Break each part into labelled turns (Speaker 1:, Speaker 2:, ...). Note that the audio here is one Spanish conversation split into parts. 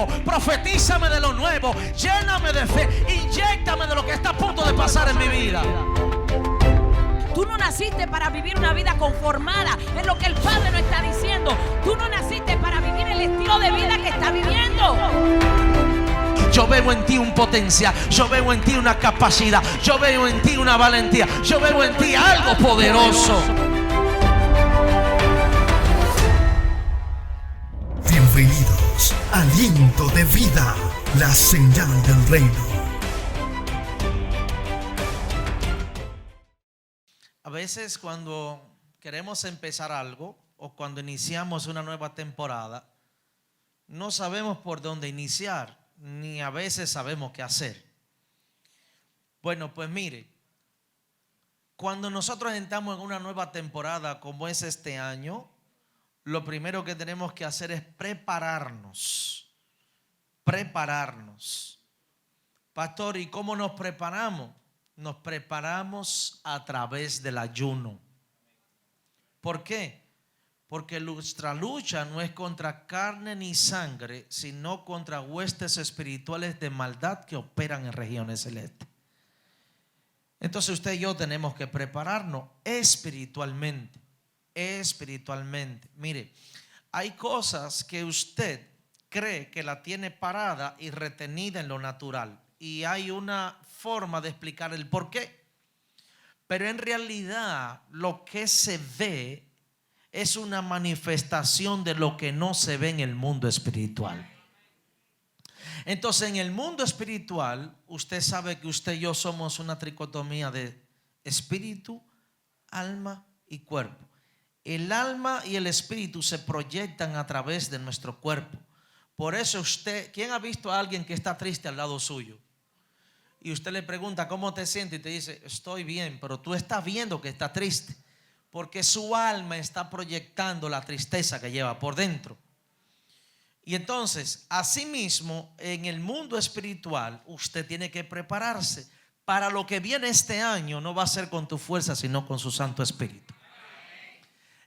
Speaker 1: nuevo, profetízame de lo nuevo, lléname de fe, inyéctame de lo que está a punto de pasar en mi vida.
Speaker 2: Tú no naciste para vivir una vida conformada en lo que el Padre nos está diciendo. Tú no naciste para vivir el estilo de vida que está viviendo.
Speaker 1: Yo veo en ti un potencial, yo veo en ti una capacidad, yo veo en ti una valentía, yo veo en ti algo poderoso.
Speaker 3: Bienvenidos a Aliento de Vida, la señal del reino.
Speaker 1: A veces cuando queremos empezar algo o cuando iniciamos una nueva temporada, no sabemos por dónde iniciar, ni a veces sabemos qué hacer. Bueno, pues mire, cuando nosotros entramos en una nueva temporada como es este año, lo primero que tenemos que hacer es prepararnos. Pastor, ¿y cómo nos preparamos? Nos preparamos a través del ayuno. ¿Por qué? Porque nuestra lucha no es contra carne ni sangre, sino contra huestes espirituales de maldad que operan en regiones celestes. Entonces usted y yo tenemos que prepararnos espiritualmente. Mire, hay cosas que usted cree que la tiene parada y retenida en lo natural. Y hay una forma de explicar el por qué. Pero en realidad lo que se ve es una manifestación de lo que no se ve en el mundo espiritual. Entonces, en el mundo espiritual, usted sabe que usted y yo somos una tricotomía de espíritu, alma y cuerpo. El alma y el espíritu se proyectan a través de nuestro cuerpo. Por eso usted, ¿quién ha visto a alguien que está triste al lado suyo? Y usted le pregunta, ¿cómo te sientes? Y te dice, estoy bien, pero tú estás viendo que está triste. Porque su alma está proyectando la tristeza que lleva por dentro. Y entonces, asimismo, en el mundo espiritual, usted tiene que prepararse para lo que viene este año. No va a ser con tu fuerza, sino con su Santo Espíritu.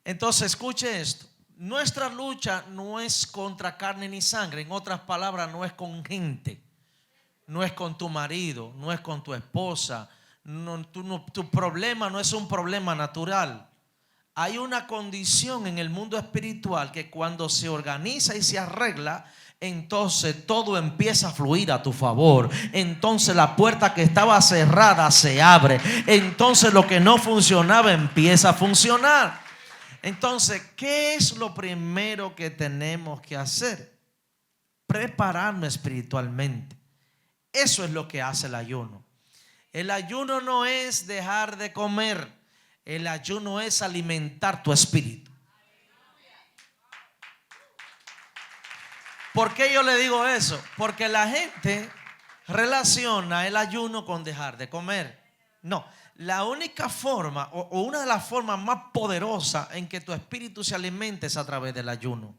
Speaker 1: Entonces, escuche esto. Nuestra lucha no es contra carne ni sangre. En otras palabras, no es con gente. No es con tu marido, no es con tu esposa. Tu problema no es un problema natural. Hay una condición en el mundo espiritual que cuando se organiza y se arregla, entonces todo empieza a fluir a tu favor. Entonces la puerta que estaba cerrada se abre. Entonces lo que no funcionaba empieza a funcionar. Entonces, ¿qué es lo primero que tenemos que hacer? Prepararnos espiritualmente. Eso es lo que hace el ayuno. El ayuno no es dejar de comer. El ayuno es alimentar tu espíritu. ¿Por qué yo le digo eso? Porque la gente relaciona el ayuno con dejar de comer. No, la única forma o una de las formas más poderosas en que tu espíritu se alimente es a través del ayuno.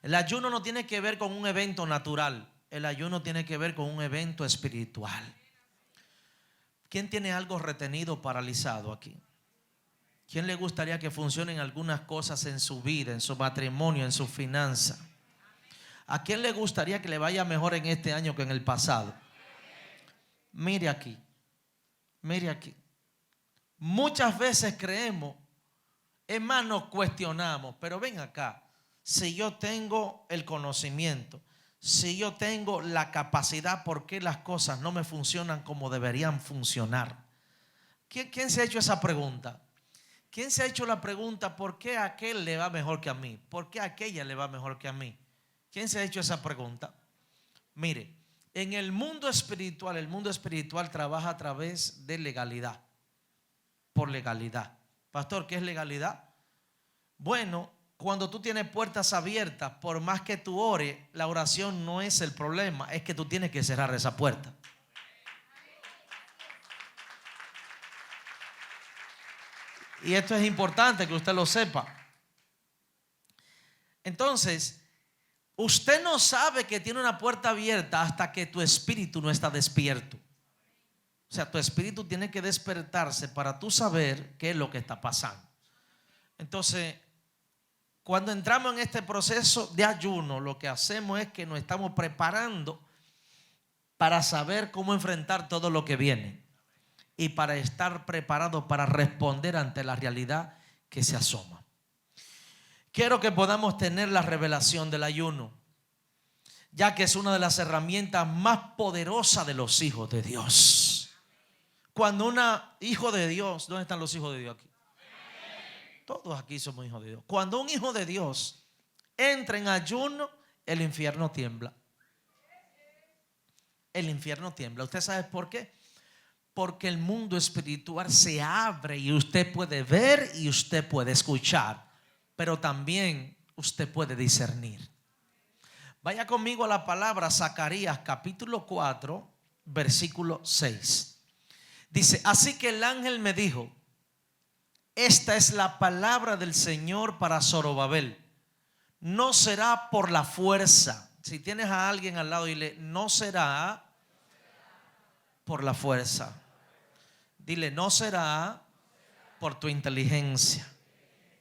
Speaker 1: El ayuno no tiene que ver con un evento natural. El ayuno tiene que ver con un evento espiritual. ¿Quién tiene algo retenido, paralizado aquí? ¿Quién le gustaría que funcionen algunas cosas en su vida, en su matrimonio, en su finanza? ¿A quién le gustaría que le vaya mejor en este año que en el pasado? Mire aquí. Muchas veces creemos, es más, nos cuestionamos, pero ven acá, si yo tengo el conocimiento, si yo tengo la capacidad, ¿por qué las cosas no me funcionan como deberían funcionar? ¿Quién se ha hecho esa pregunta? ¿Quién se ha hecho la pregunta, ¿por qué a aquel le va mejor que a mí? ¿Por qué a aquella le va mejor que a mí? ¿Quién se ha hecho esa pregunta? Mire, en el mundo espiritual trabaja a través de legalidad. Por legalidad. Pastor, ¿qué es legalidad? Bueno, cuando tú tienes puertas abiertas, por más que tú ores, la oración no es el problema, es que tú tienes que cerrar esa puerta. Y esto es importante que usted lo sepa. Entonces, usted no sabe que tiene una puerta abierta hasta que tu espíritu no está despierto. O sea, tu espíritu tiene que despertarse para tú saber qué es lo que está pasando. Entonces, Cuando entramos en este proceso de ayuno, lo que hacemos es que nos estamos preparando para saber cómo enfrentar todo lo que viene y para estar preparados para responder ante la realidad que se asoma. Quiero que podamos tener la revelación del ayuno, ya que es una de las herramientas más poderosas de los hijos de Dios. Cuando un hijo de Dios, ¿dónde están los hijos de Dios aquí? Todos aquí somos hijos de Dios. Cuando un hijo de Dios entra en ayuno, el infierno tiembla. El infierno tiembla. ¿Usted sabe por qué? Porque el mundo espiritual se abre y usted puede ver y usted puede escuchar, pero también usted puede discernir. Vaya conmigo a la palabra Zacarías capítulo 4 versículo 6. Dice: así que el ángel me dijo: esta es la palabra del Señor para Zorobabel. No será por la fuerza. Si tienes a alguien al lado, dile: no será por la fuerza. Dile: no será por tu inteligencia.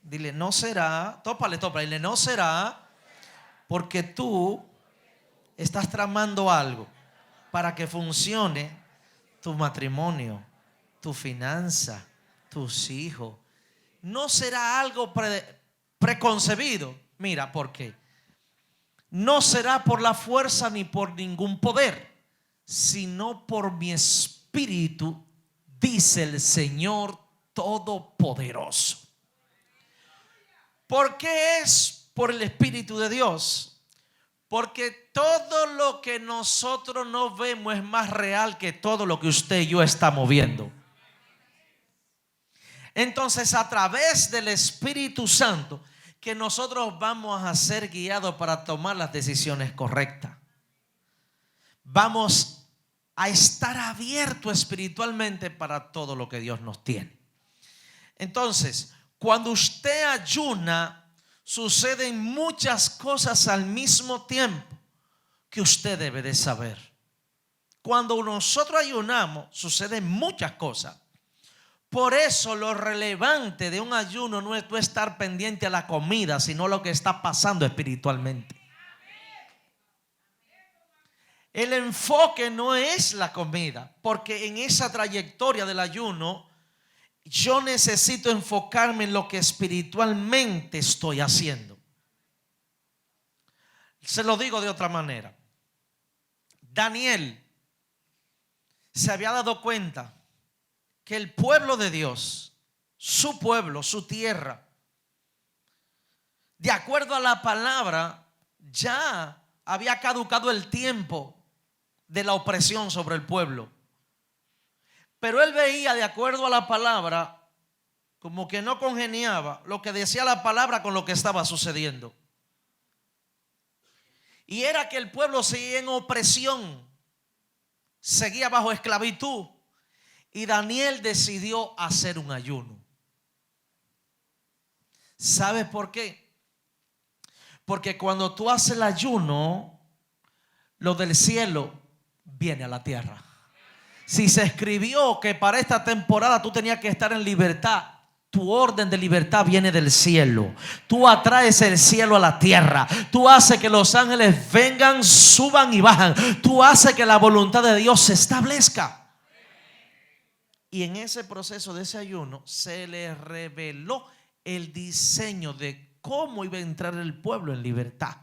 Speaker 1: Dile: no será, tópale, dile: no será porque tú estás tramando algo para que funcione tu matrimonio, tu finanza, tus hijos. No será algo preconcebido. Mira, ¿por qué? No será por la fuerza ni por ningún poder, sino por mi espíritu, dice el Señor Todopoderoso. ¿Por qué es por el Espíritu de Dios? Porque todo lo que nosotros no vemos es más real que todo lo que usted y yo estamos viendo. Entonces, a través del Espíritu Santo, que nosotros vamos a ser guiados para tomar las decisiones correctas. Vamos a estar abiertos espiritualmente para todo lo que Dios nos tiene. Entonces, cuando usted ayuna, suceden muchas cosas al mismo tiempo que usted debe de saber. Cuando nosotros ayunamos, suceden muchas cosas. Por eso lo relevante de un ayuno no es tú estar pendiente a la comida, sino lo que está pasando espiritualmente. El enfoque no es la comida, porque en esa trayectoria del ayuno yo necesito enfocarme en lo que espiritualmente estoy haciendo. Se lo digo de otra manera. Daniel se había dado cuenta que el pueblo de Dios, su pueblo, su tierra, de acuerdo a la palabra, ya había caducado el tiempo de la opresión sobre el pueblo. Pero él veía, de acuerdo a la palabra, como que no congeniaba lo que decía la palabra con lo que estaba sucediendo. Y era que el pueblo seguía en opresión, seguía bajo esclavitud. Y Daniel decidió hacer un ayuno. ¿Sabes por qué? Porque cuando tú haces el ayuno, lo del cielo viene a la tierra. Si se escribió que para esta temporada tú tenías que estar en libertad, tu orden de libertad viene del cielo. Tú atraes el cielo a la tierra. Tú haces que los ángeles vengan, suban y bajan. Tú haces que la voluntad de Dios se establezca. Y en ese proceso de ese ayuno se le reveló el diseño de cómo iba a entrar el pueblo en libertad.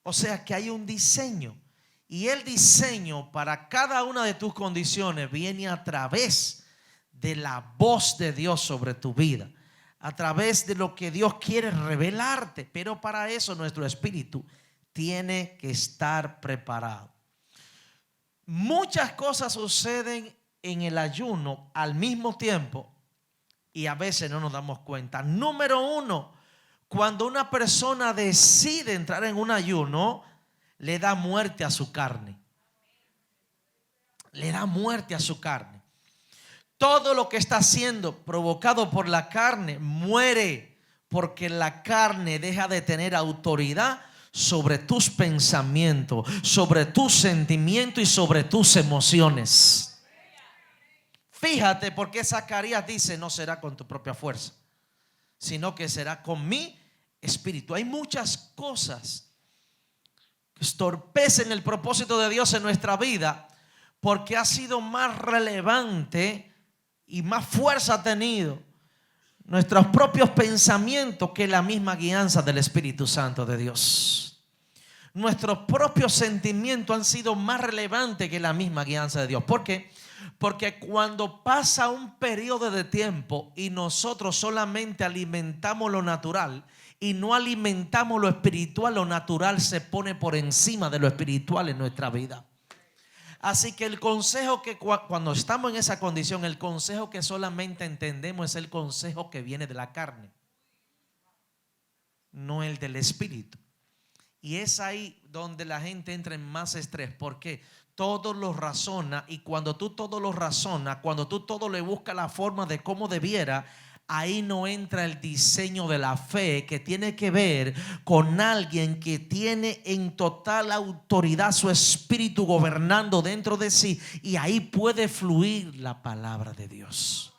Speaker 1: O sea que hay un diseño. Y el diseño para cada una de tus condiciones viene a través de la voz de Dios sobre tu vida. A través de lo que Dios quiere revelarte. Pero para eso nuestro espíritu tiene que estar preparado. Muchas cosas suceden en el ayuno al mismo tiempo y a veces no nos damos cuenta. Número uno, cuando una persona decide entrar en un ayuno, le da muerte a su carne. Le da muerte a su carne. Todo lo que está siendo provocado por la carne muere, porque la carne deja de tener autoridad sobre tus pensamientos, sobre tus sentimientos y sobre tus emociones. Fíjate porque Zacarías dice: no será con tu propia fuerza, sino que será con mi espíritu. Hay muchas cosas que estorpecen el propósito de Dios en nuestra vida porque ha sido más relevante y más fuerza ha tenido nuestros propios pensamientos que la misma guianza del Espíritu Santo de Dios. Nuestros propios sentimientos han sido más relevantes que la misma guianza de Dios. ¿Por qué? Porque cuando pasa un periodo de tiempo y nosotros solamente alimentamos lo natural y no alimentamos lo espiritual, lo natural se pone por encima de lo espiritual en nuestra vida. Así que el consejo que cuando estamos en esa condición, el consejo que solamente entendemos es el consejo que viene de la carne, no el del espíritu. Y es ahí donde la gente entra en más estrés, porque todo lo razona, y cuando tú todo lo razonas, cuando tú todo le buscas la forma de cómo debiera, ahí no entra el diseño de la fe, que tiene que ver con alguien que tiene en total autoridad su espíritu gobernando dentro de sí, y ahí puede fluir la palabra de Dios.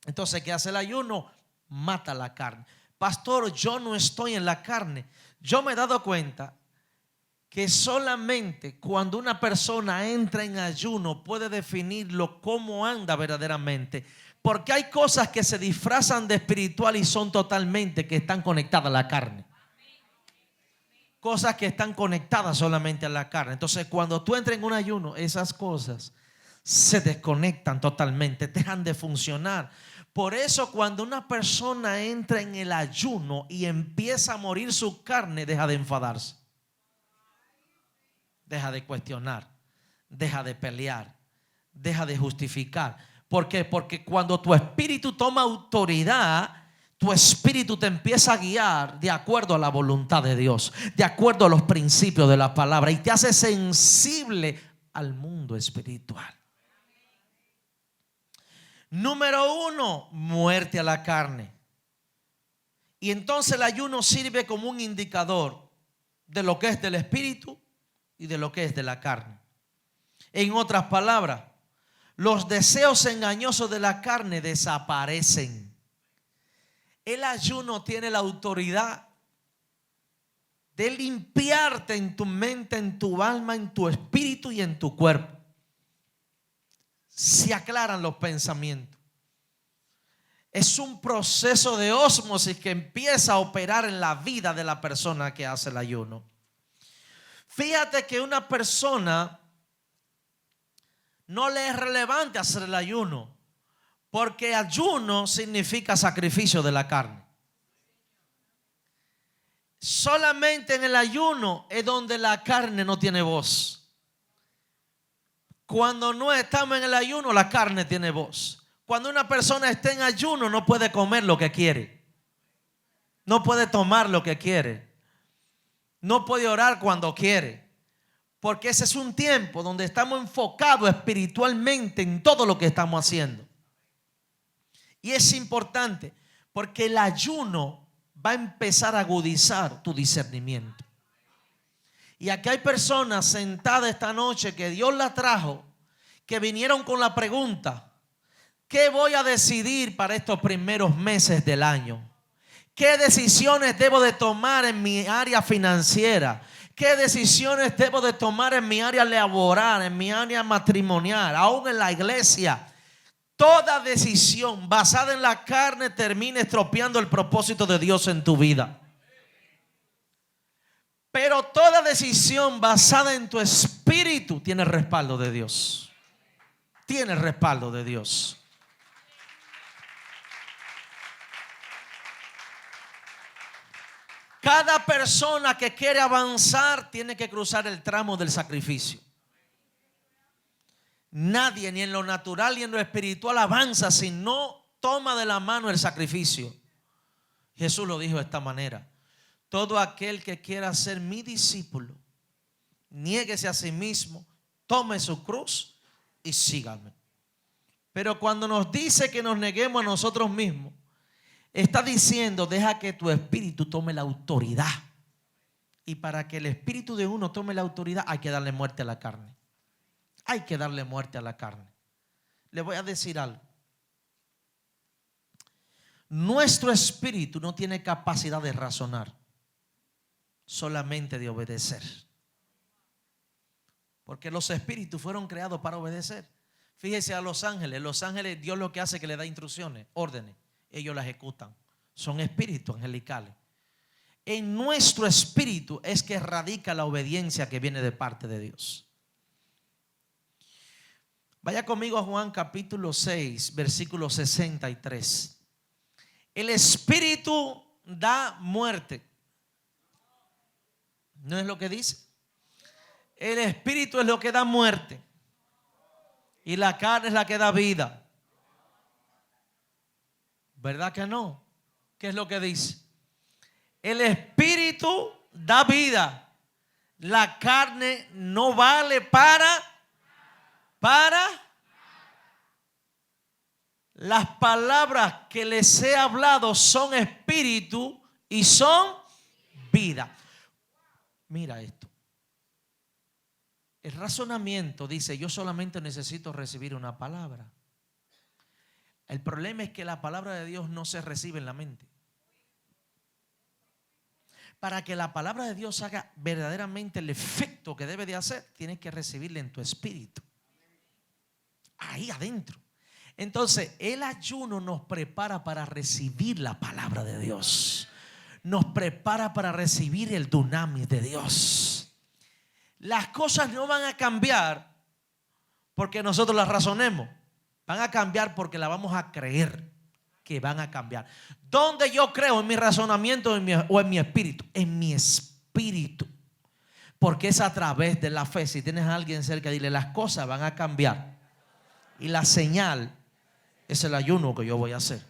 Speaker 1: Entonces, ¿qué hace el ayuno? Mata la carne. Pastor, yo no estoy en la carne. Yo me he dado cuenta que solamente cuando una persona entra en ayuno puede definirlo cómo anda verdaderamente. Porque hay cosas que se disfrazan de espiritual y son totalmente que están conectadas a la carne. Cosas que están conectadas solamente a la carne. Entonces, cuando tú entras en un ayuno, esas cosas se desconectan totalmente, dejan de funcionar. Por eso, cuando una persona entra en el ayuno y empieza a morir su carne, deja de enfadarse, deja de cuestionar, deja de pelear, deja de justificar. ¿Por qué? Porque cuando tu espíritu toma autoridad, tu espíritu te empieza a guiar de acuerdo a la voluntad de Dios, de acuerdo a los principios de la palabra, y te hace sensible al mundo espiritual. Número 1, muerte a la carne. Y entonces el ayuno sirve como un indicador de lo que es del espíritu y de lo que es de la carne. En otras palabras, los deseos engañosos de la carne desaparecen. El ayuno tiene la autoridad de limpiarte en tu mente, en tu alma, en tu espíritu y en tu cuerpo. Se aclaran los pensamientos. Es un proceso de ósmosis que empieza a operar en la vida de la persona que hace el ayuno. Fíjate que una persona no le es relevante hacer el ayuno, porque ayuno significa sacrificio de la carne. Solamente en el ayuno es donde la carne no tiene voz. Cuando no estamos en el ayuno, la carne tiene voz. Cuando una persona está en ayuno, no puede comer lo que quiere, no puede tomar lo que quiere, no puede orar cuando quiere. Porque ese es un tiempo donde estamos enfocados espiritualmente en todo lo que estamos haciendo. Y es importante porque el ayuno va a empezar a agudizar tu discernimiento. Y aquí hay personas sentadas esta noche que Dios la trajo, que vinieron con la pregunta: ¿qué voy a decidir para estos primeros meses del año? ¿Qué decisiones debo de tomar en mi área financiera? ¿Qué decisiones debo de tomar en mi área laboral, en mi área matrimonial, aún en la iglesia? Toda decisión basada en la carne termina estropeando el propósito de Dios en tu vida. Pero toda decisión basada en tu espíritu tiene el respaldo de Dios. Tiene el respaldo de Dios. Cada persona que quiere avanzar tiene que cruzar el tramo del sacrificio. Nadie, ni en lo natural ni en lo espiritual, avanza si no toma de la mano el sacrificio. Jesús lo dijo de esta manera: todo aquel que quiera ser mi discípulo, niéguese a sí mismo, tome su cruz y sígame. Pero cuando nos dice que nos neguemos a nosotros mismos, está diciendo: deja que tu espíritu tome la autoridad. Y para que el espíritu de uno tome la autoridad, hay que darle muerte a la carne. Hay que darle muerte a la carne. Le voy a decir algo. nuestro espíritu no tiene capacidad de razonar, solamente de obedecer. Porque los espíritus fueron creados para obedecer. Fíjese a los ángeles. Los ángeles, Dios lo que hace es que le da instrucciones, órdenes. Ellos las ejecutan. Son espíritus angelicales. En nuestro espíritu es que radica la obediencia que viene de parte de Dios. Vaya conmigo a Juan capítulo 6, versículo 63. El espíritu da muerte. ¿No es lo que dice? El espíritu es lo que da muerte. Y la carne es la que da vida. ¿Verdad que no? ¿Qué es lo que dice? El espíritu da vida. La carne no vale para las palabras que les he hablado son espíritu y son vida. Mira esto. El razonamiento dice: yo solamente necesito recibir una palabra. El problema es que la palabra de Dios no se recibe en la mente. Para que la palabra de Dios haga verdaderamente el efecto que debe de hacer, tienes que recibirla en tu espíritu, ahí adentro. Entonces el ayuno nos prepara para recibir la palabra de Dios. Nos prepara para recibir el dunamis de Dios. Las cosas no van a cambiar porque nosotros las razonemos. Van a cambiar porque las vamos a creer que van a cambiar. ¿Dónde yo creo? ¿En mi razonamiento o en mi espíritu? En mi espíritu. Porque es a través de la fe. Si tienes a alguien cerca, dile: las cosas van a cambiar. Y la señal es el ayuno que yo voy a hacer.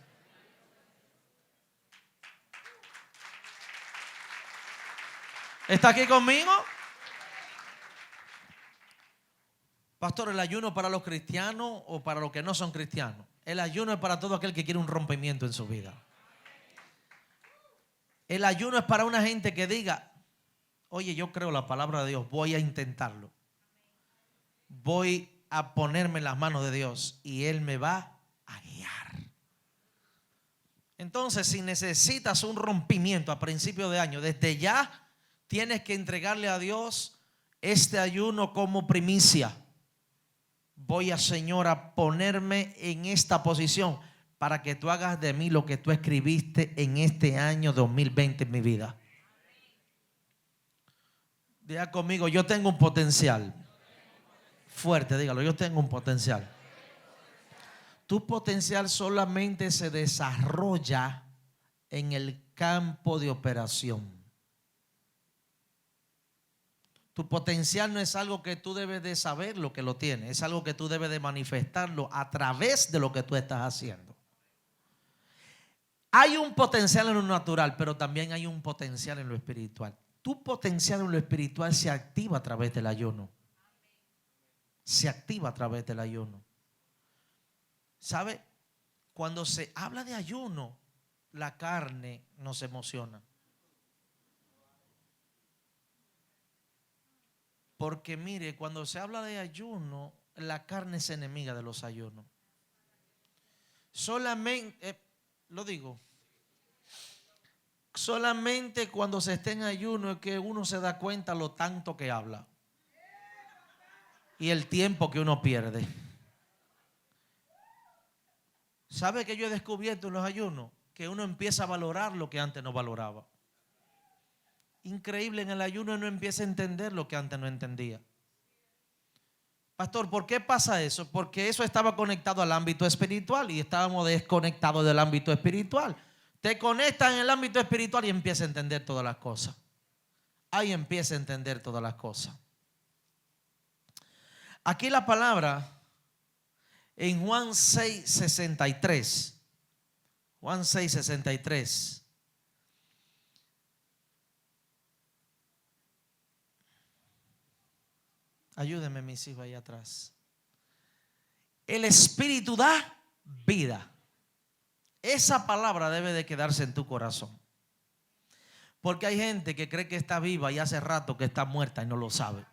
Speaker 1: ¿Está aquí conmigo? Pastor, ¿el ayuno para los cristianos o para los que no son cristianos? El ayuno es para todo aquel que quiere un rompimiento en su vida. El ayuno es para una gente que diga: oye, yo creo la palabra de Dios, voy a intentarlo. Voy a ponerme en las manos de Dios y Él me va a guiar. Entonces, si necesitas un rompimiento a principio de año, desde ya tienes que entregarle a Dios este ayuno como primicia. Voy a, Señor, a ponerme en esta posición para que tú hagas de mí lo que tú escribiste en este año 2020 en mi vida. Diga conmigo: yo tengo un potencial. Fuerte, dígalo: yo tengo un potencial. Tu potencial solamente se desarrolla en el campo de operación. Tu potencial no es algo que tú debes de saber lo que lo tienes. Es algo que tú debes de manifestarlo a través de lo que tú estás haciendo. Hay un potencial en lo natural, pero también hay un potencial en lo espiritual. Tu potencial en lo espiritual se activa a través del ayuno. Se activa a través del ayuno. ¿Sabe? Cuando se habla de ayuno, la carne nos emociona. Porque mire, cuando se habla de ayuno, la carne es enemiga de los ayunos. Solamente, solamente cuando se esté en ayuno es que uno se da cuenta lo tanto que habla y el tiempo que uno pierde. ¿Sabe que yo he descubierto en los ayunos? Que uno empieza a valorar lo que antes no valoraba. Increíble, en el ayuno uno empieza a entender lo que antes no entendía. Pastor, ¿por qué pasa eso? Porque eso estaba conectado al ámbito espiritual y estábamos desconectados del ámbito espiritual. Te conectas en el ámbito espiritual y empieza a entender todas las cosas. Ahí empieza a entender todas las cosas. Aquí la palabra en Juan 6:63. Juan 6:63. Ayúdenme mis hijos ahí atrás. El espíritu da vida. Esa palabra debe de quedarse en tu corazón. Porque hay gente que cree que está viva y hace rato que está muerta y no lo sabe.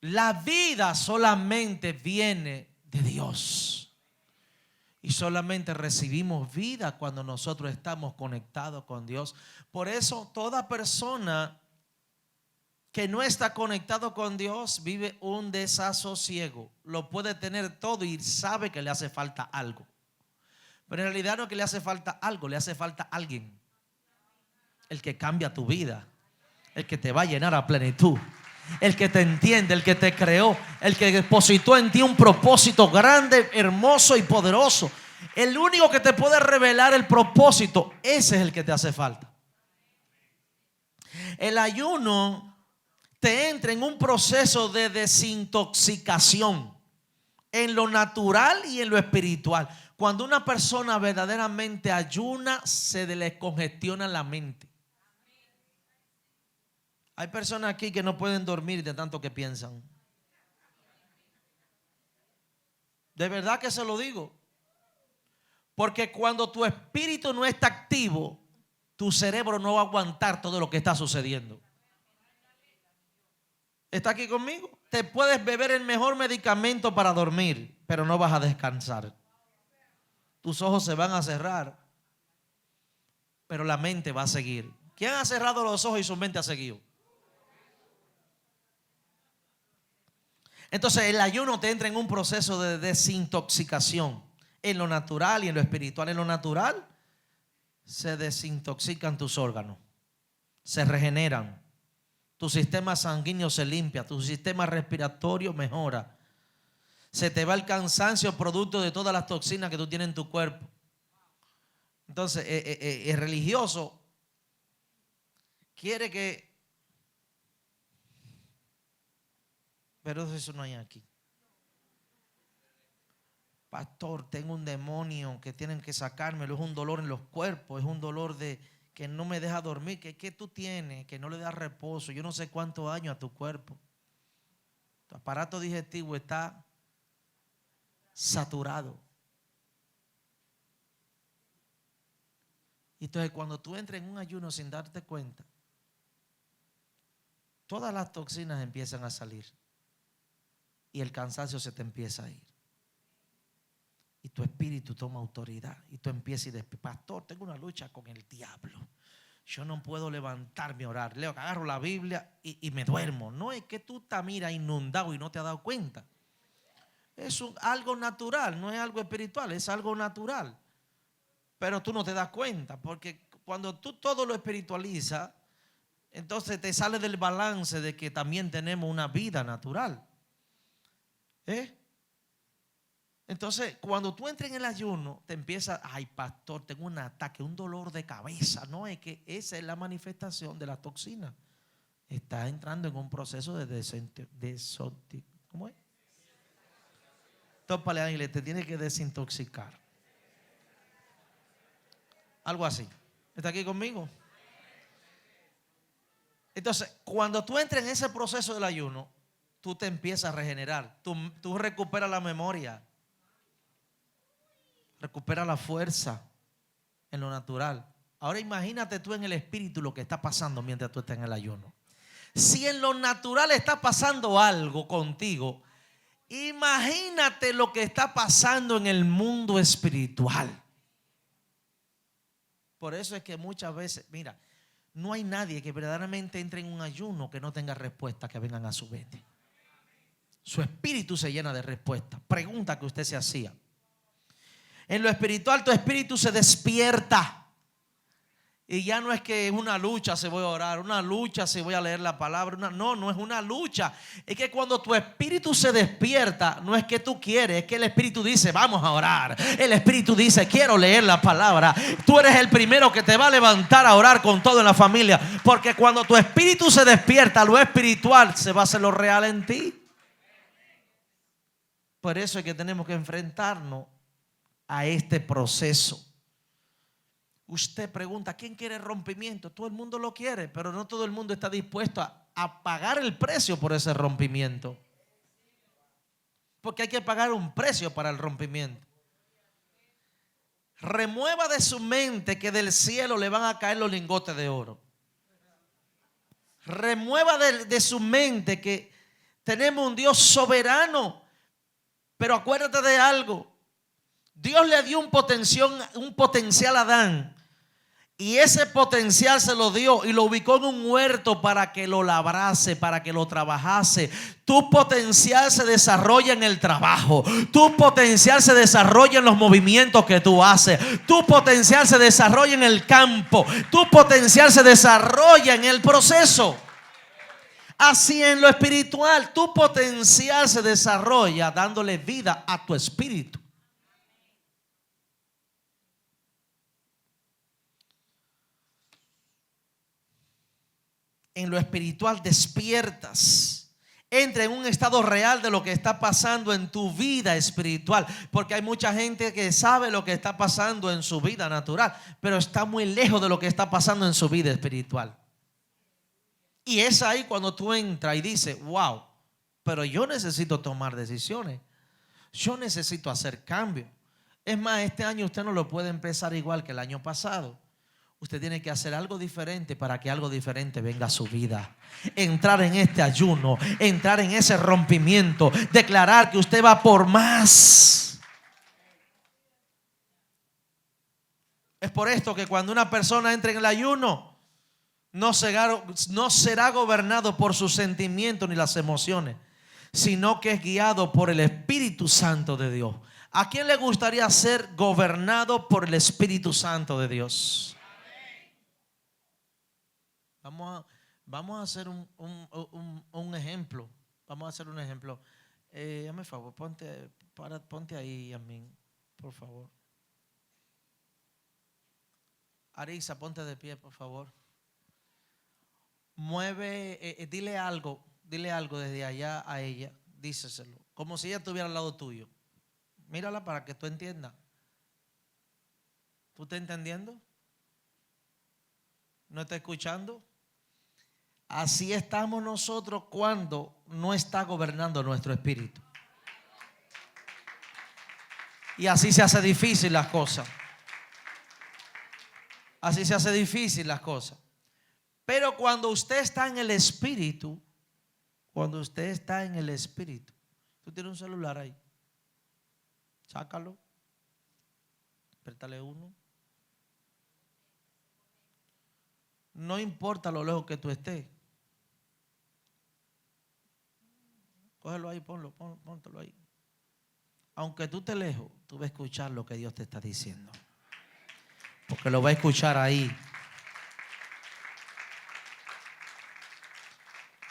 Speaker 1: La vida solamente viene de Dios. Y solamente recibimos vida cuando nosotros estamos conectados con Dios. Por eso toda persona que no está conectado con Dios vive un desasosiego. Lo puede tener todo y sabe que le hace falta algo. Pero en realidad no es que le hace falta algo, le hace falta alguien. El que cambia tu vida, el que te va a llenar a plenitud, el que te entiende, el que te creó, el que depositó en ti un propósito grande, hermoso y poderoso. El único que te puede revelar el propósito, ese es el que te hace falta. El ayuno te entra en un proceso de desintoxicación en lo natural y en lo espiritual. Cuando una persona verdaderamente ayuna, se le descongestiona la mente. Hay personas aquí que no pueden dormir de tanto que piensan. De verdad que se lo digo. Porque cuando tu espíritu no está activo, tu cerebro no va a aguantar todo lo que está sucediendo. ¿Está aquí conmigo? Te puedes beber el mejor medicamento para dormir, pero no vas a descansar. Tus ojos se van a cerrar, pero la mente va a seguir. ¿Quién ha cerrado los ojos y su mente ha seguido? Entonces el ayuno te entra en un proceso de desintoxicación en lo natural y en lo espiritual. En lo natural se desintoxican tus órganos, se regeneran, tu sistema sanguíneo se limpia, tu sistema respiratorio mejora, se te va el cansancio producto de todas las toxinas que tú tienes en tu cuerpo. Entonces el religioso quiere que, pero eso no hay aquí. Pastor, tengo un demonio que tienen que sacármelo, es un dolor en los cuerpos, es un dolor de que no me deja dormir. ¿Qué tú tienes? Que no le da reposo. Yo no sé cuántos años a tu cuerpo. Tu aparato digestivo está saturado. Entonces cuando tú entres en un ayuno sin darte cuenta, todas las toxinas empiezan a salir y el cansancio se te empieza a ir. Y tu espíritu toma autoridad. Y tú empiezas y dices, pastor, tengo una lucha con el diablo. Yo no puedo levantarme a orar. Leo, agarro la Biblia y me duermo. No es que tú estás, mira, inundado y no te has dado cuenta. Es algo natural, no es algo espiritual, es algo natural. Pero tú no te das cuenta, porque cuando tú todo lo espiritualizas, entonces te sale del balance de que también tenemos una vida natural. Entonces, cuando tú entras en el ayuno, te empieza, ay pastor, tengo un ataque, un dolor de cabeza. No, es que esa es la manifestación de la toxina. Estás entrando en un proceso de ¿cómo es? Tópale a inglés, te tiene que desintoxicar. Algo así. ¿Está aquí conmigo? Entonces, cuando tú entras en ese proceso del ayuno, tú te empiezas a regenerar. Tú recuperas la memoria. Recupera la fuerza en lo natural. Ahora imagínate tú en el espíritu lo que está pasando mientras tú estás en el ayuno. Si en lo natural está pasando algo contigo, imagínate lo que está pasando en el mundo espiritual. Por eso es que muchas veces, mira, no hay nadie que verdaderamente entre en un ayuno que no tenga respuestas que vengan a su mente. Su espíritu se llena de respuestas. Pregunta que usted se hacía. En lo espiritual tu espíritu se despierta. Y ya no es que es una lucha si voy a orar, una lucha si voy a leer la palabra. No es una lucha. Es que cuando tu espíritu se despierta, no es que tú quieres, es que el espíritu dice, vamos a orar. El espíritu dice, quiero leer la palabra. Tú eres el primero que te va a levantar a orar con todo en la familia. Porque cuando tu espíritu se despierta, lo espiritual se va a hacer lo real en ti. Por eso es que tenemos que enfrentarnos a este proceso. Usted pregunta, ¿quién quiere rompimiento? Todo el mundo lo quiere, pero no todo el mundo está dispuesto a pagar el precio por ese rompimiento. Porque hay que pagar un precio para el rompimiento. Remueva de su mente que del cielo le van a caer los lingotes de oro. Remueva de su mente que tenemos un Dios soberano. Pero acuérdate de algo. Dios le dio un potencial a Adán. Y ese potencial se lo dio y lo ubicó en un huerto para que lo labrase, para que lo trabajase. Tu potencial se desarrolla en el trabajo. Tu potencial se desarrolla en los movimientos que tú haces. Tu potencial se desarrolla en el campo. Tu potencial se desarrolla en el proceso. Así en lo espiritual, tu potencial se desarrolla dándole vida a tu espíritu. En lo espiritual despiertas. Entra en un estado real de lo que está pasando en tu vida espiritual. Porque hay mucha gente que sabe lo que está pasando en su vida natural, pero está muy lejos de lo que está pasando en su vida espiritual. Y es ahí cuando tú entras y dices, wow, pero yo necesito tomar decisiones. Yo necesito hacer cambios. Es más, este año usted no lo puede empezar igual que el año pasado. Usted tiene que hacer algo diferente para que algo diferente venga a su vida. Entrar en este ayuno, entrar en ese rompimiento, declarar que usted va por más. Es por esto que cuando una persona entra en el ayuno, no será gobernado por sus sentimientos ni las emociones, sino que es guiado por el Espíritu Santo de Dios. ¿A quién le gustaría ser gobernado por el Espíritu Santo de Dios? Vamos a hacer un ejemplo. Vamos a hacer un ejemplo. Hazme favor, ponte ahí, Yasmín, por favor. Arisa, ponte de pie, por favor. Mueve, dile algo desde allá a ella. Díceselo, como si ella estuviera al lado tuyo. Mírala para que tú entiendas. ¿Tú estás entendiendo? ¿No estás escuchando? Así estamos nosotros cuando no está gobernando nuestro espíritu. Y así se hace difícil las cosas. Así se hace difícil las cosas. Pero cuando usted está en el espíritu, tú tienes un celular ahí, sácalo, apriétale uno. No importa lo lejos que tú estés. Cógelo ahí, póntelo ahí. Aunque tú estés lejos, tú vas a escuchar lo que Dios te está diciendo. Porque lo vas a escuchar ahí.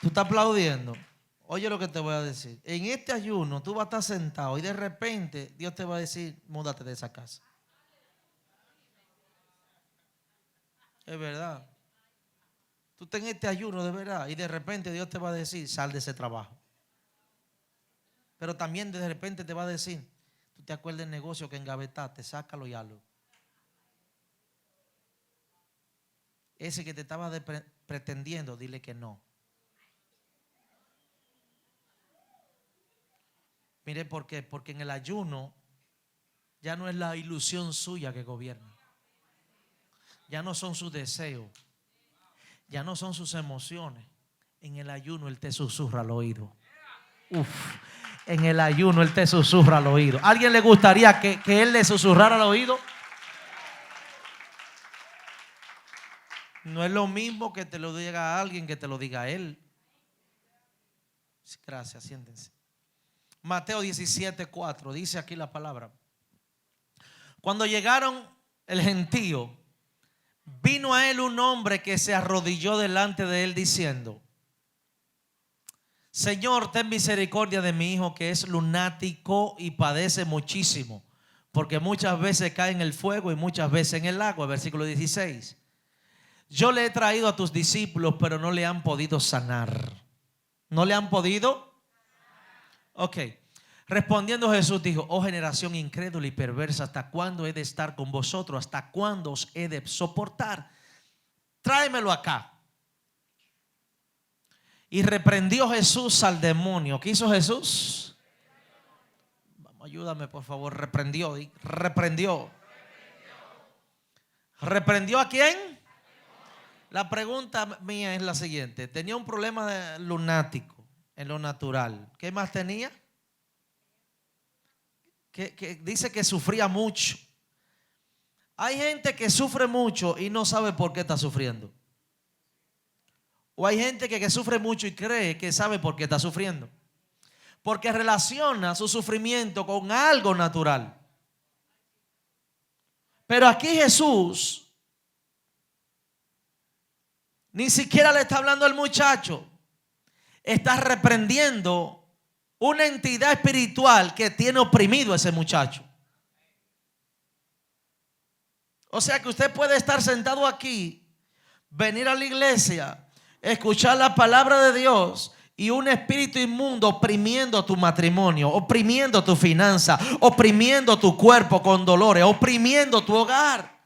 Speaker 1: Tú estás aplaudiendo. Oye lo que te voy a decir. En este ayuno tú vas a estar sentado y de repente Dios te va a decir, múdate de esa casa. Es verdad. Tú estás en este ayuno de verdad y de repente Dios te va a decir, sal de ese trabajo. Pero también de repente te va a decir, tú te acuerdas del negocio que engavetaste, sácalo y hazlo. Ese que te estaba pretendiendo, dile que no. Mire por qué, porque en el ayuno ya no es la ilusión suya que gobierna. Ya no son sus deseos. Ya no son sus emociones. En el ayuno Él te susurra al oído. En el ayuno Él te susurra al oído. ¿A alguien le gustaría que Él le susurrara al oído? No es lo mismo que te lo diga a alguien que te lo diga a Él. Gracias, siéntense. Mateo 17:4 dice aquí la palabra. Cuando llegaron el gentío, vino a él un hombre que se arrodilló delante de él diciendo: Señor, ten misericordia de mi hijo que es lunático y padece muchísimo, porque muchas veces cae en el fuego y muchas veces en el agua. Versículo 16. Yo le he traído a tus discípulos, pero no le han podido sanar. ¿No le han podido? Ok. Respondiendo Jesús dijo: oh generación incrédula y perversa, ¿hasta cuándo he de estar con vosotros? ¿Hasta cuándo os he de soportar? Tráemelo acá. Y reprendió Jesús al demonio. ¿Qué hizo Jesús? Vamos, ayúdame por favor. Reprendió. ¿Reprendió a quién? La pregunta mía es la siguiente. Tenía un problema de lunático en lo natural. ¿Qué más tenía? que dice que sufría mucho. Hay gente que sufre mucho y no sabe por qué está sufriendo. O hay gente que sufre mucho y cree que sabe por qué está sufriendo. Porque relaciona su sufrimiento con algo natural. Pero aquí Jesús ni siquiera le está hablando al muchacho. Está reprendiendo una entidad espiritual que tiene oprimido a ese muchacho. O sea que usted puede estar sentado aquí, venir a la iglesia, escuchar la palabra de Dios y un espíritu inmundo oprimiendo tu matrimonio, oprimiendo tu finanza, oprimiendo tu cuerpo con dolores, oprimiendo tu hogar.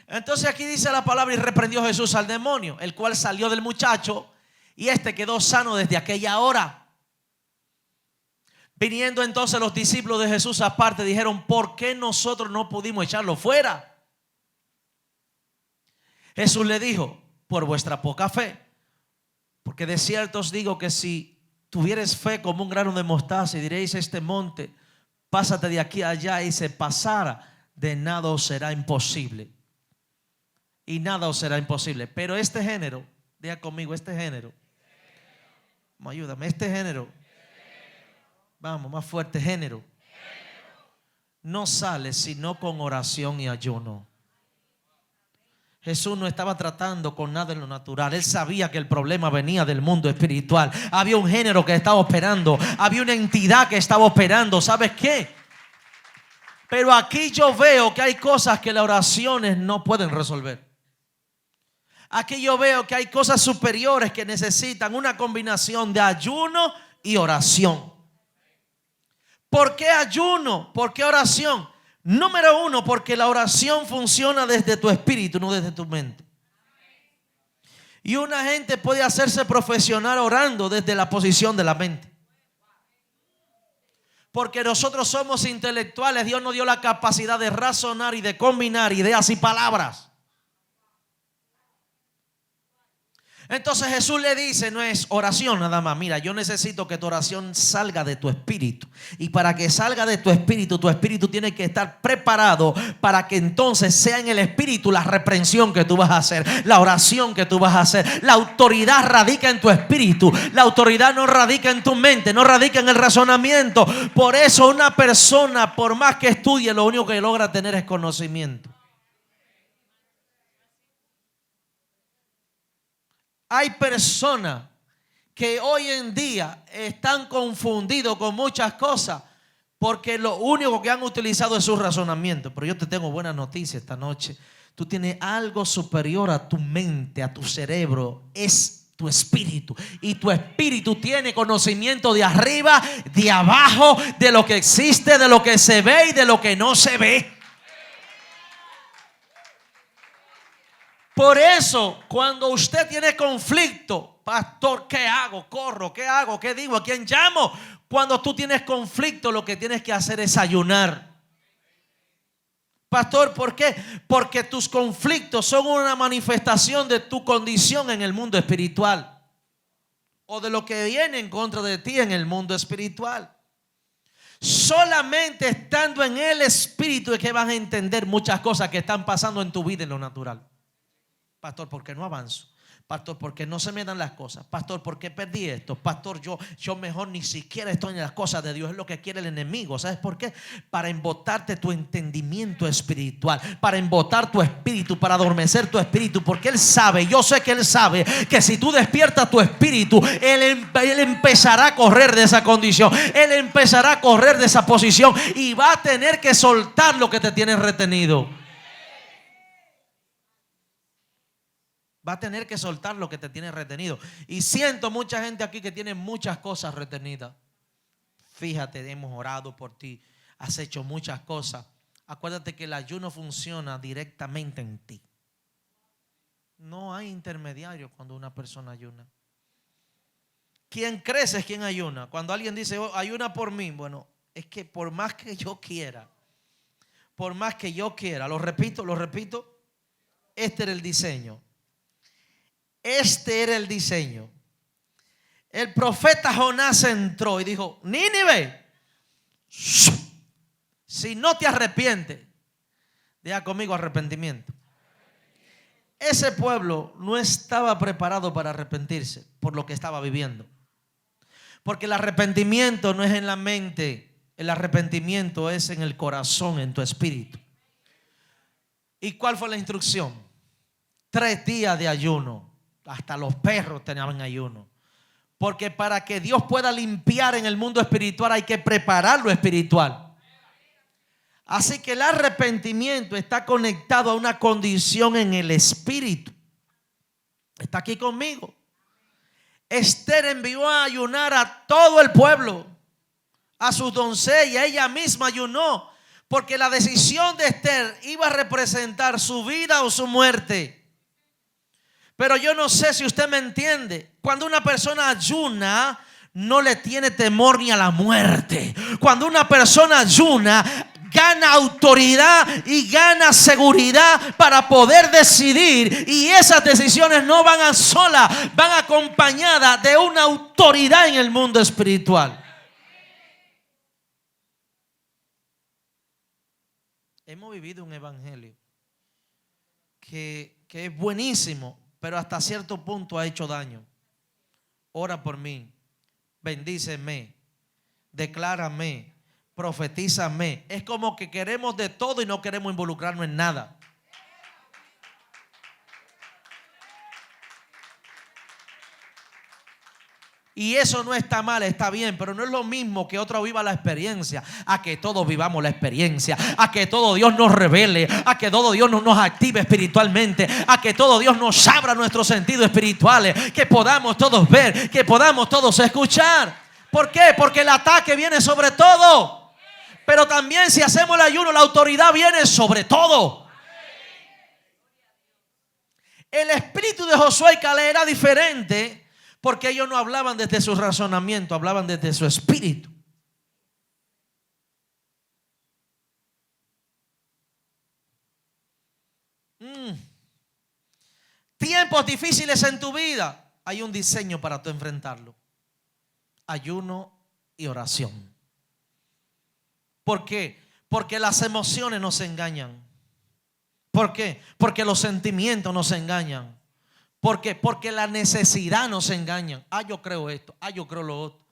Speaker 1: Entonces aquí dice la palabra: y reprendió Jesús al demonio, el cual salió del muchacho y este quedó sano desde aquella hora. Viniendo entonces los discípulos de Jesús aparte, dijeron: ¿por qué nosotros no pudimos echarlo fuera? Jesús le dijo: por vuestra poca fe. Porque de cierto os digo que si tuvieres fe como un grano de mostaza y diréis a este monte: pásate de aquí a allá, y se pasara, de nada os será imposible. Y nada os será imposible. Pero este género, diga conmigo, este género, ayúdame, este género, vamos, más fuerte, género, no sale sino con oración y ayuno. Jesús no estaba tratando con nada en lo natural. Él sabía que el problema venía del mundo espiritual. Había un género que estaba operando, había una entidad que estaba operando. ¿Sabes qué? Pero aquí yo veo que hay cosas que las oraciones no pueden resolver. Aquí yo veo que hay cosas superiores que necesitan una combinación de ayuno y oración. ¿Por qué ayuno? ¿Por qué oración? Número uno, porque la oración funciona desde tu espíritu, no desde tu mente. Y una gente puede hacerse profesional orando desde la posición de la mente. Porque nosotros somos intelectuales. Dios nos dio la capacidad de razonar y de combinar ideas y palabras. Entonces Jesús le dice: no es oración nada más. Mira, yo necesito que tu oración salga de tu espíritu. Y para que salga de tu espíritu tiene que estar preparado para que entonces sea en el espíritu la reprensión que tú vas a hacer, la oración que tú vas a hacer. La autoridad radica en tu espíritu. La autoridad no radica en tu mente, no radica en el razonamiento. Por eso una persona, por más que estudie, lo único que logra tener es conocimiento. Hay personas que hoy en día están confundidos con muchas cosas porque lo único que han utilizado es su razonamiento. Pero yo te tengo buena noticia esta noche. Tú tienes algo superior a tu mente, a tu cerebro. Es tu espíritu. Y tu espíritu tiene conocimiento de arriba, de abajo, de lo que existe, de lo que se ve y de lo que no se ve. Por eso, cuando usted tiene conflicto, pastor, ¿qué hago? ¿Corro? ¿Qué hago? ¿Qué digo? ¿A quién llamo? Cuando tú tienes conflicto, lo que tienes que hacer es ayunar. Pastor, ¿por qué? Porque tus conflictos son una manifestación de tu condición en el mundo espiritual, o de lo que viene en contra de ti en el mundo espiritual. Solamente estando en el espíritu es que vas a entender muchas cosas que están pasando en tu vida en lo natural. Pastor, ¿por qué no avanzo? Pastor, ¿por qué no se me dan las cosas? Pastor, ¿por qué perdí esto? Pastor, yo mejor ni siquiera estoy en las cosas de Dios. Es lo que quiere el enemigo. ¿Sabes por qué? Para embotarte tu entendimiento espiritual, para embotar tu espíritu, para adormecer tu espíritu. Porque Él sabe, yo sé que Él sabe que si tú despiertas tu espíritu, Él empezará a correr de esa condición. Él empezará a correr de esa posición y va a tener que soltar lo que te tiene retenido. Va a tener que soltar lo que te tiene retenido. Y siento mucha gente aquí que tiene muchas cosas retenidas. Fíjate, hemos orado por ti. Has hecho muchas cosas. Acuérdate que el ayuno funciona directamente en ti. No hay intermediario cuando una persona ayuna. Quien crece es quien ayuna. Cuando alguien dice, oh, ayuna por mí, bueno, es que por más que yo quiera, lo repito, este era el diseño. Este era el diseño. el profeta Jonás entró y dijo: Nínive, si no te arrepientes, diga conmigo arrepentimiento. Ese pueblo no estaba preparado para arrepentirse por lo que estaba viviendo. Porque el arrepentimiento no es en la mente, el arrepentimiento es en el corazón, en tu espíritu. ¿Y cuál fue la instrucción? 3 días de ayuno. Hasta los perros tenían ayuno. Porque para que Dios pueda limpiar en el mundo espiritual hay que preparar lo espiritual. Así que el arrepentimiento está conectado a una condición en el espíritu. ¿Está aquí conmigo? Esther envió a ayunar a todo el pueblo, a sus doncellas. Ella misma ayunó, porque la decisión de Esther iba a representar su vida o su muerte. Pero yo no sé si usted me entiende. Cuando una persona ayuna, no le tiene temor ni a la muerte. Cuando una persona ayuna, gana autoridad y gana seguridad para poder decidir. Y esas decisiones no van a solas, van acompañadas de una autoridad en el mundo espiritual. Hemos vivido un evangelio que es buenísimo, pero hasta cierto punto ha hecho daño. Ora por mí, bendíceme, declárame, profetízame. Es como que queremos de todo y no queremos involucrarnos en nada. Y eso no está mal, está bien, pero no es lo mismo que otro viva la experiencia, a que todos vivamos la experiencia, a que todo Dios nos revele, a que todo Dios nos active espiritualmente, a que todo Dios nos abra nuestros sentidos espirituales, que podamos todos ver, que podamos todos escuchar. ¿Por qué? Porque el ataque viene sobre todo, pero también si hacemos el ayuno, la autoridad viene sobre todo. El espíritu de Josué y Caleb era diferente, porque ellos no hablaban desde su razonamiento, hablaban desde su espíritu. Tiempos difíciles en tu vida, hay un diseño para tú enfrentarlo: ayuno y oración. ¿Por qué? Porque las emociones nos engañan. ¿Por qué? Porque los sentimientos nos engañan. ¿Por qué? Porque la necesidad nos engaña. Yo creo esto, yo creo lo otro.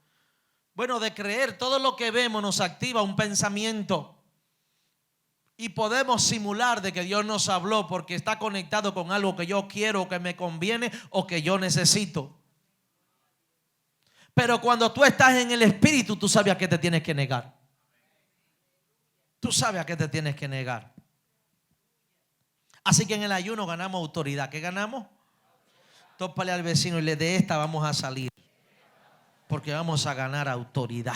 Speaker 1: Bueno, de creer todo lo que vemos nos activa un pensamiento. Y podemos simular de que Dios nos habló porque está conectado con algo que yo quiero, que me conviene o que yo necesito. Pero cuando tú estás en el espíritu, tú sabes a qué te tienes que negar. Tú sabes a qué te tienes que negar. Así que en el ayuno ganamos autoridad. ¿Qué ganamos? Tópale al vecino y le: de esta vamos a salir, porque vamos a ganar autoridad.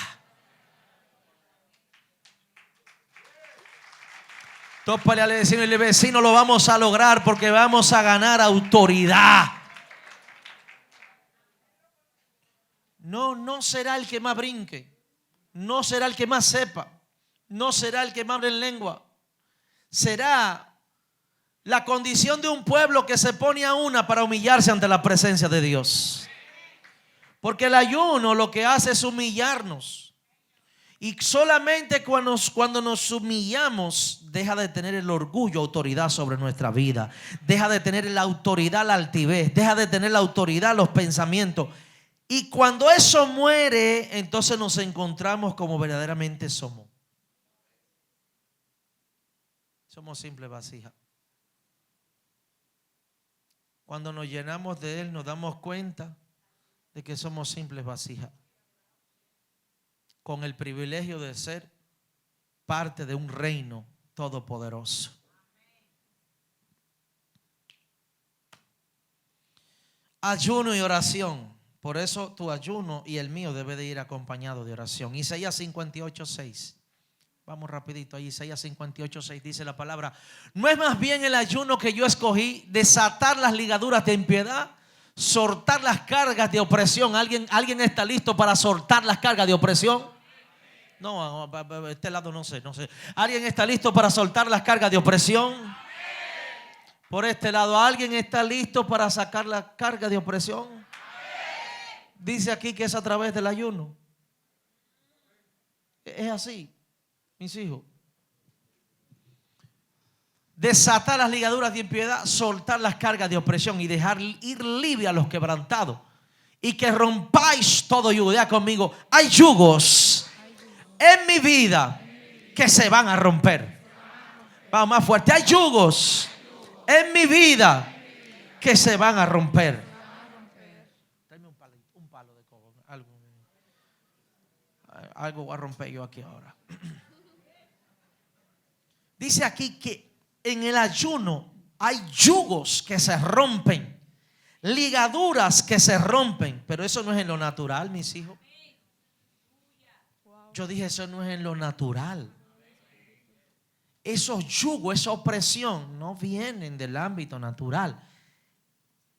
Speaker 1: Tópale al vecino y le: vecino, lo vamos a lograr porque vamos a ganar autoridad. No será el que más brinque, no será el que más sepa, no será el que más hable en lengua. Será la condición de un pueblo que se pone a una para humillarse ante la presencia de Dios. Porque el ayuno lo que hace es humillarnos. Y solamente cuando nos humillamos, deja de tener el orgullo, autoridad sobre nuestra vida. Deja de tener la autoridad, la altivez. Deja de tener la autoridad, los pensamientos. Y cuando eso muere, entonces nos encontramos como verdaderamente somos. Somos simples vasijas. Cuando nos llenamos de Él, nos damos cuenta de que somos simples vasijas, con el privilegio de ser parte de un reino todopoderoso. Ayuno y oración. Por eso tu ayuno y el mío debe de ir acompañado de oración. Isaías 58:6. Vamos rapidito ahí. Isaías 58:6 dice la palabra: ¿no es más bien el ayuno que yo escogí desatar las ligaduras de impiedad, soltar las cargas de opresión? ¿Alguien está listo para soltar las cargas de opresión? No, este lado no sé. ¿Alguien está listo para soltar las cargas de opresión? Por este lado, ¿alguien está listo para sacar la carga de opresión? Dice aquí que es a través del ayuno. Es así, mis hijos. Desatar las ligaduras de impiedad, soltar las cargas de opresión y dejar ir libre a los quebrantados. Y que rompáis todo yugo. Diga conmigo, hay yugos en mi vida que se van a romper. Vamos más fuerte. Hay yugos en mi vida que se van a romper. Dame un palo de coco. Algo voy a romper yo aquí ahora. Dice aquí que en el ayuno hay yugos que se rompen. Ligaduras que se rompen. Pero eso no es en lo natural, mis hijos. Yo dije, eso no es en lo natural. Esos yugos, esa opresión no vienen del ámbito natural.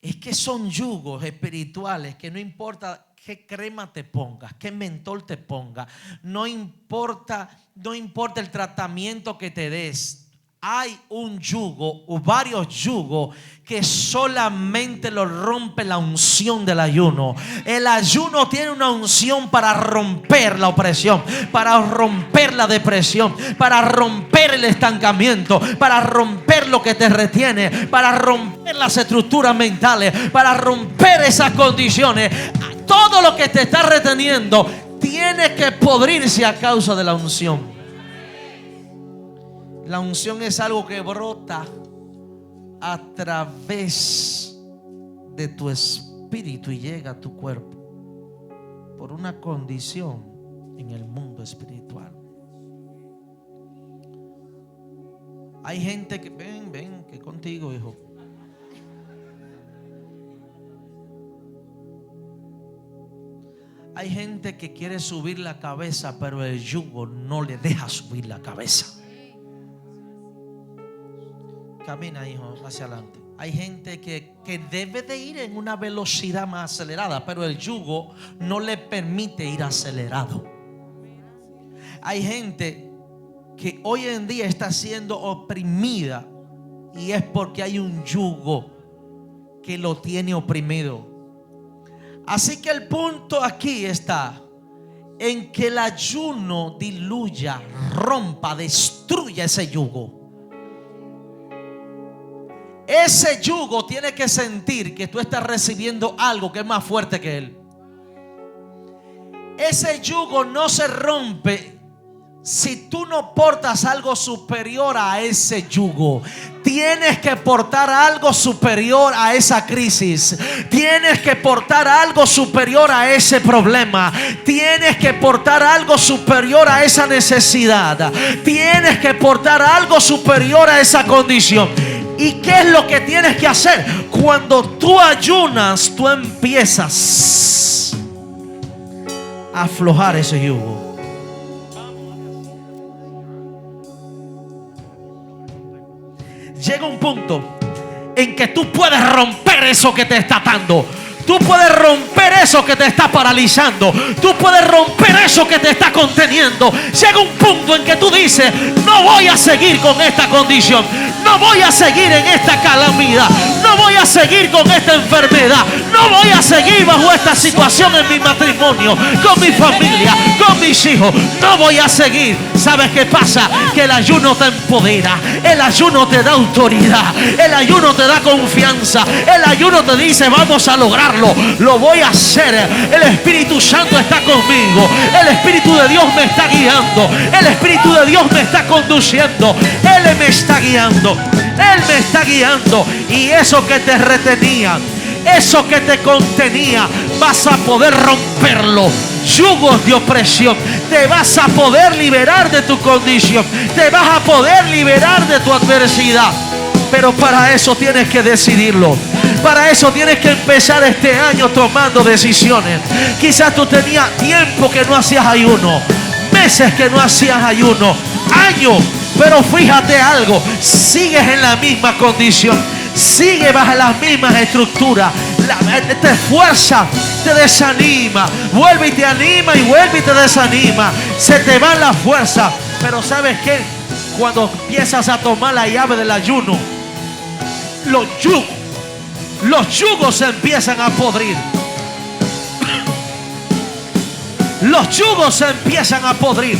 Speaker 1: Es que son yugos espirituales que no importa qué crema te pongas, qué mentol te pongas, no importa el tratamiento que te des. Hay un yugo o varios yugos que solamente lo rompe la unción del ayuno. El ayuno tiene una unción para romper la opresión, para romper la depresión, para romper el estancamiento, para romper lo que te retiene, para romper las estructuras mentales, para romper esas condiciones. Todo lo que te está reteniendo tiene que podrirse a causa de la unción. La unción es algo que brota a través de tu espíritu y llega a tu cuerpo por una condición en el mundo espiritual. Hay gente que ven que contigo, hijo. Hay gente que quiere subir la cabeza, pero el yugo no le deja subir la cabeza. Camina, hijo, hacia adelante. Hay gente que debe de ir en una velocidad más acelerada, pero el yugo no le permite ir acelerado. Hay gente que hoy en día está siendo oprimida y es porque hay un yugo que lo tiene oprimido. Así que el punto aquí está en que el ayuno diluya, rompa, destruya ese yugo. Ese yugo tiene que sentir que tú estás recibiendo algo que es más fuerte que él. Ese yugo no se rompe si tú no portas algo superior a ese yugo. Tienes que portar algo superior a esa crisis. Tienes que portar algo superior a ese problema. Tienes que portar algo superior a esa necesidad. Tienes que portar algo superior a esa condición. ¿Y qué es lo que tienes que hacer? Cuando tú ayunas, tú empiezas a aflojar ese yugo. Llega un punto en que tú puedes romper eso que te está atando. Tú puedes romper eso que te está paralizando. Tú puedes romper eso que te está conteniendo. Llega un punto en que tú dices: no voy a seguir con esta condición. No voy a seguir en esta calamidad. No voy a seguir con esta enfermedad. No voy a seguir bajo esta situación en mi matrimonio, con mi familia, con mis hijos. No voy a seguir. ¿Sabes qué pasa? Que el ayuno te empodera. El ayuno te da autoridad. El ayuno te da confianza. El ayuno te dice: vamos a lograrlo. Lo voy a hacer. El Espíritu Santo está conmigo. El Espíritu de Dios me está guiando. El Espíritu de Dios me está conduciendo. Él me está guiando. Él me está guiando. Y eso que te retenía, eso que te contenía, vas a poder romperlo. Yugos de opresión, te vas a poder liberar de tu condición. Te vas a poder liberar de tu adversidad. Pero para eso tienes que decidirlo. Para eso tienes que empezar este año tomando decisiones. Quizás tú tenías tiempo que no hacías ayuno, meses que no hacías ayuno, años. Pero fíjate algo, sigues en la misma condición, sigues bajo las mismas estructuras. Te esfuerza, te desanima, vuelve y te anima y vuelve y te desanima. Se te va la fuerza. Pero ¿sabes qué? Cuando empiezas a tomar la llave del ayuno, los yugos se empiezan a podrir. los yugos se empiezan a podrir.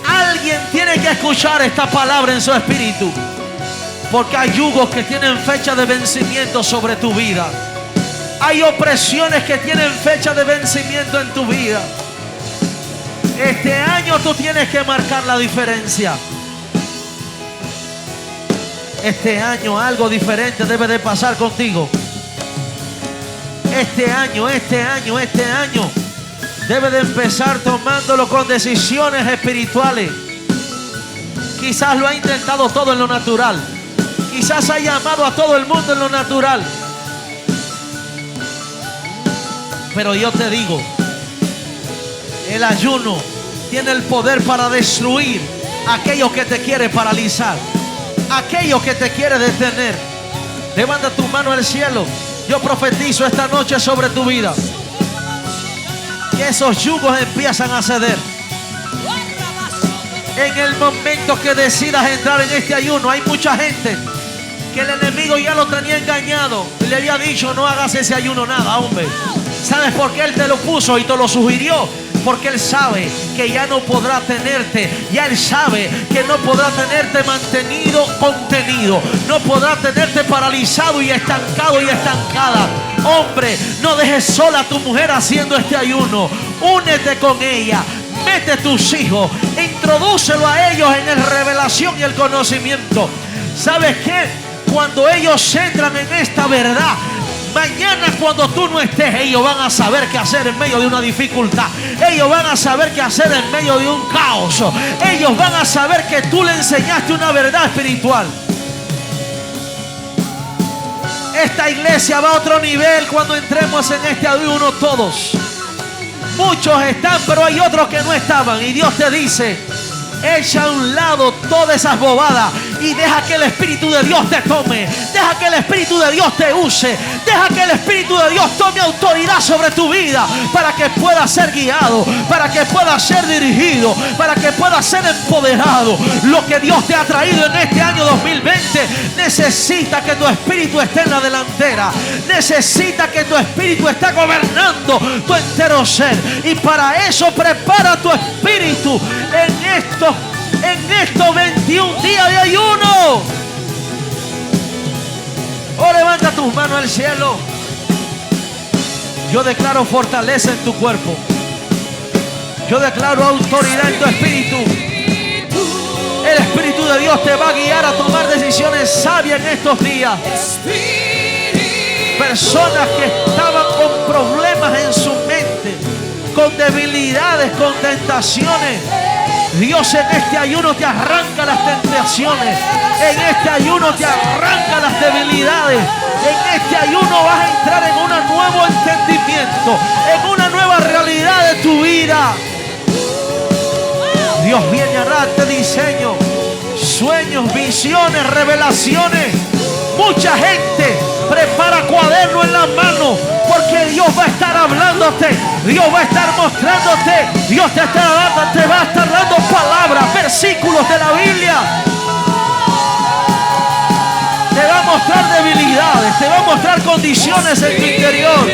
Speaker 1: Alguien tiene que escuchar esta palabra en su espíritu, porque hay yugos que tienen fecha de vencimiento sobre tu vida. Hay opresiones que tienen fecha de vencimiento en tu vida. Este año tú tienes que marcar la diferencia. Este año algo diferente debe de pasar contigo. Este año debe de empezar tomándolo con decisiones espirituales. Quizás lo ha intentado todo en lo natural. Quizás ha llamado a todo el mundo en lo natural. Pero yo te digo, el ayuno tiene el poder para destruir aquello que te quiere paralizar, aquello que te quiere detener. Levanta tu mano al cielo. Yo profetizo esta noche sobre tu vida que esos yugos empiezan a ceder. En el momento que decidas entrar en este ayuno, hay mucha gente que el enemigo ya lo tenía engañado y le había dicho: no hagas ese ayuno nada, hombre. ¿Sabes por qué él te lo puso y te lo sugirió? Porque él sabe que ya no podrá tenerte. Ya él sabe que no podrá tenerte contenido. No podrá tenerte paralizado y estancado y estancada. Hombre, no dejes sola a tu mujer haciendo este ayuno. Únete con ella. Mete tus hijos. Introdúcelo a ellos en la revelación y el conocimiento. ¿Sabes qué? Cuando ellos entran en esta verdad, mañana cuando tú no estés, ellos van a saber qué hacer en medio de una dificultad. Ellos van a saber qué hacer en medio de un caos. Ellos van a saber que tú le enseñaste una verdad espiritual. Esta iglesia va a otro nivel cuando entremos en este ayuno todos. Muchos están, pero hay otros que no estaban. Y Dios te dice: echa a un lado todas esas bobadas y deja que el Espíritu de Dios te tome. Deja que el Espíritu de Dios te use. Deja que el Espíritu de Dios tome autoridad sobre tu vida, para que puedas ser guiado, para que puedas ser dirigido, para que puedas ser empoderado. Lo que Dios te ha traído en este año 2020 necesita que tu espíritu esté en la delantera. Necesita que tu espíritu esté gobernando tu entero ser. Y para eso prepara tu espíritu en estos 21 días de ayuno. Oh, levanta tus manos al cielo. Yo declaro fortaleza en tu cuerpo. Yo declaro autoridad en tu espíritu. El Espíritu de Dios te va a guiar a tomar decisiones sabias en estos días. Personas que estaban con problemas en su mente, con debilidades, con tentaciones, Dios en este ayuno te arranca las tentaciones. En este ayuno te arranca las debilidades. En este ayuno vas a entrar en un nuevo entendimiento, en una nueva realidad de tu vida. Dios viene a darte diseño, sueños, visiones, revelaciones. Mucha gente prepara cuaderno en la mano, porque Dios va a estar hablándote, Dios va a estar mostrándote, Dios te va a estar dando palabras, versículos de la Biblia. Te va a mostrar debilidades, te va a mostrar condiciones en tu interior.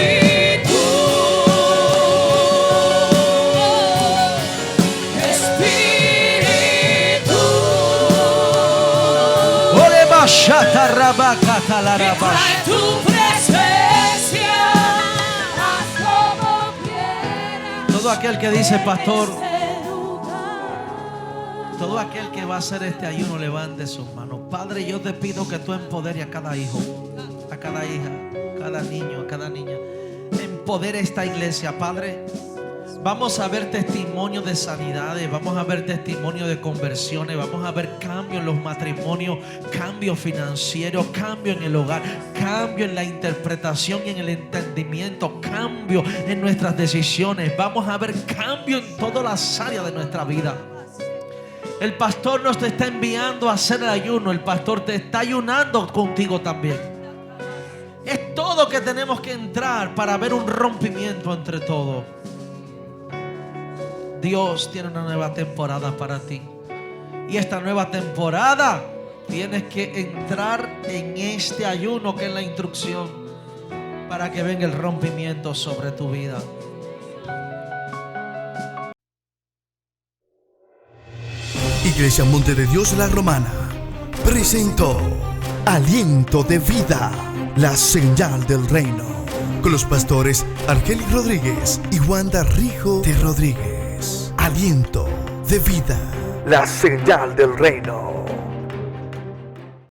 Speaker 2: Tu presencia, haz como quieras.
Speaker 1: Todo aquel que dice: pastor, todo aquel que va a hacer este ayuno, levante sus manos. Padre, yo te pido que tú empoderes a cada hijo, a cada hija, a cada niño, a cada niña. Empodere esta iglesia, Padre. Vamos a ver testimonios de sanidades, vamos a ver testimonios de conversiones, vamos a ver cambio en los matrimonios, cambio financiero, cambio en el hogar, cambio en la interpretación y en el entendimiento, cambio en nuestras decisiones. Vamos a ver cambio en todas las áreas de nuestra vida. El pastor nos te está enviando a hacer el ayuno, el pastor te está ayunando contigo también. Es todo que tenemos que entrar para ver un rompimiento entre todos. Dios tiene una nueva temporada para ti. Y esta nueva temporada tienes que entrar en este ayuno, que es la instrucción, para que venga el rompimiento sobre tu vida.
Speaker 3: Iglesia Monte de Dios La Romana presentó Aliento de Vida, la señal del reino, con los pastores Argelis Rodríguez y Wanda Rijo de Rodríguez. Aliento de Vida, la señal del reino.